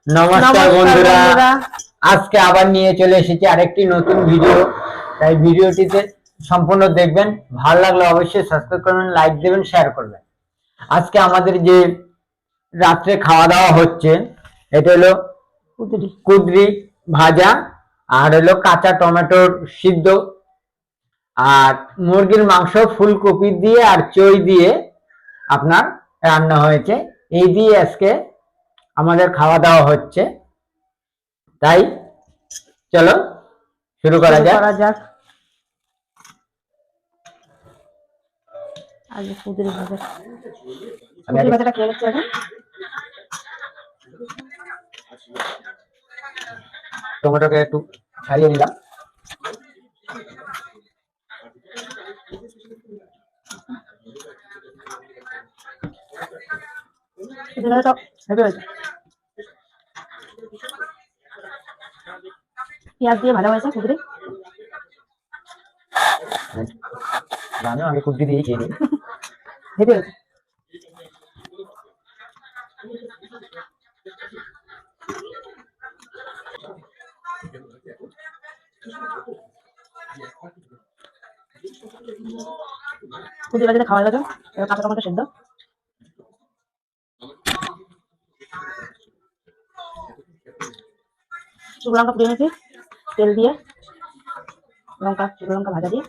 নমস্কার বন্ধুরা, আজকে আবার নিয়ে চলে এসেছি আরেকটি নতুন ভিডিও। তাই ভিডিওটিতে সম্পূর্ণ দেখবেন, ভালো লাগলে অবশ্যই সাবস্ক্রাইব করবেন, লাইক দেবেন, শেয়ার করবেন। আজকে আমাদের যে রাত্রে খাওয়া দাওয়া হচ্ছে এটা হলো কুদরি ভাজা, আর হলো কাঁচা টমেটোর সিদ্ধ, আর মুরগির মাংস ফুলকপি দিয়ে আর চই দিয়ে আপনার রান্না হয়েছে। এই দিয়ে আজকে আমাদের খাওয়া দাওয়া হচ্ছে। তাই চলো শুরু করা যাক। আগে কুদরি ভাজাটা খেয়ে গেছে। টমেটোকে একটু ছাড়িয়ে নিলাম। পেঁয়াজ দিয়ে ভাজা হয়েছে কুদরি। আমিও আগে কুদরি দিয়ে খেয়ে নিই। হেভি হয়েছে। কুদরি ভাজাটা খাওয়া যাবে। কাঁচা টমেটো সেদ্ধ, শুকনো লঙ্কা পুড়িয়ে নিয়েছি তেল দিয়ে, শুকনো লঙ্কা ভাজা দিয়ে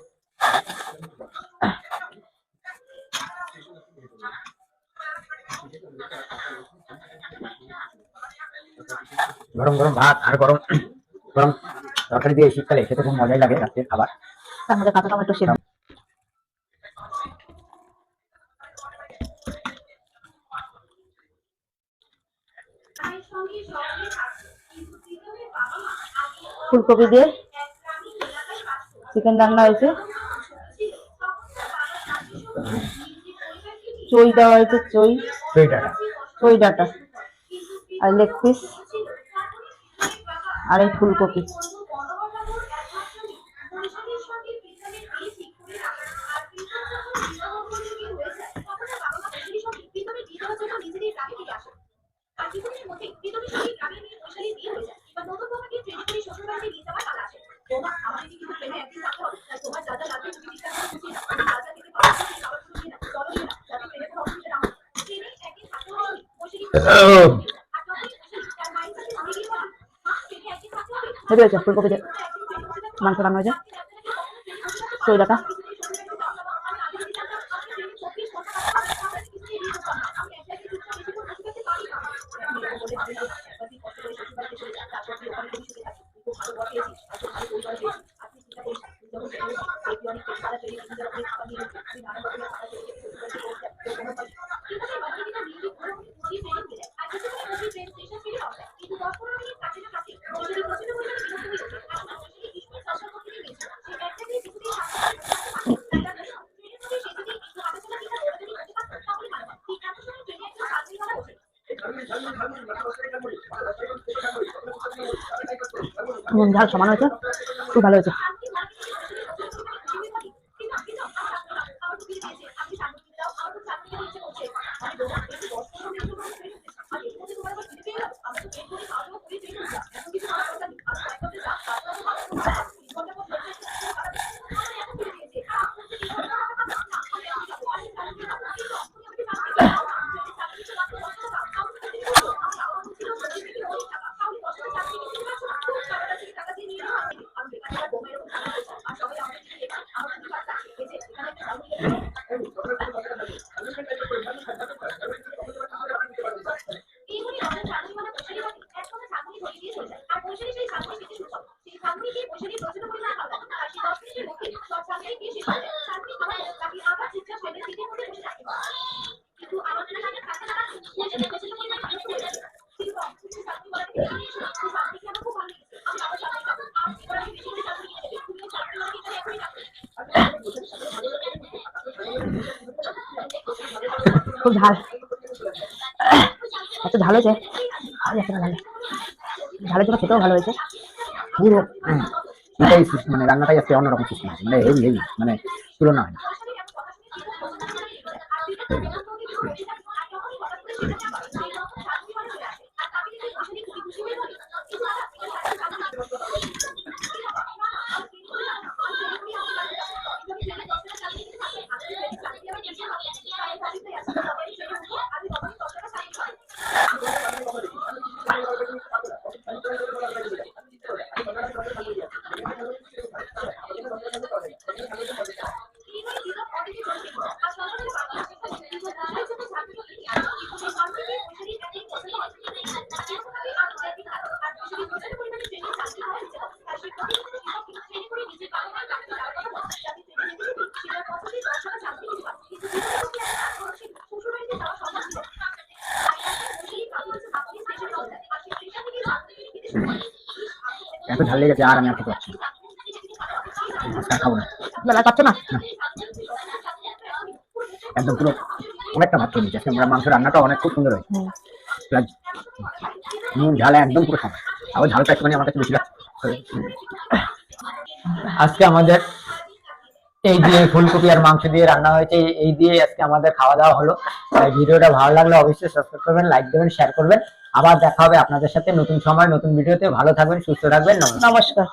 গরম গরম ভাত আর গরম গরম তরকারি দিয়ে শীতকালে খেতে খুব মজাই লাগে রাত্রের খাবার। তার মধ্যে কাঁচা টমেটো সেদ্ধ। ফুলকপি দিয়ে চিকেন রান্না হয়েছে, চই দেওয়া হয়েছে, চই ডাটা আর লেগ পিস আর এই ফুলকপি। ফুলকপি মাংস রান্না হয়েছে, চই ডাটা ঝাল সমান হয়েছে, খুব ভালো হয়েছে। খুব ঝাল, এত ঝাল হয়েছে, ঝালের জন্য খেতেও ভালো হয়েছে। পুরো মানে রান্নাটাই আজকে অন্যরকম সিস্টেম আছে, মানে হেভি হেভি, মানে তুলনা হয় না। এত ঝাল লেগেছে আর আমি আর খেতে পারছি না, আর খাবো না। বেলা পাচ্ছ না? একদম পুরো অনেকটা ভাত খেয়ে নিচ্ছি আজকে। আমরা মাংস রান্নাটা অনেক খুব সুন্দর হয়েছে, প্লাস নুন ঝাল একদম পুরো সময়, আবার ঝালটা একটুখানি আমার কাছে বেশি লাগছে। আজকে আমাদের এই দিয়ে ফুলকপি আর মাংস দিয়ে রান্না হয়েছে, এই দিয়ে আজকে আমাদের খাওয়া দাওয়া হলো। তাই ভিডিওটা ভালো লাগলে অবশ্যই সাবস্ক্রাইব করবেন, লাইক দেবেন, শেয়ার করবেন। আবার দেখা হবে আপনাদের সাথে নতুন সময় নতুন ভিডিওতে। ভালো থাকবেন, সুস্থ থাকবেন, নমস্কার। নমস্কার।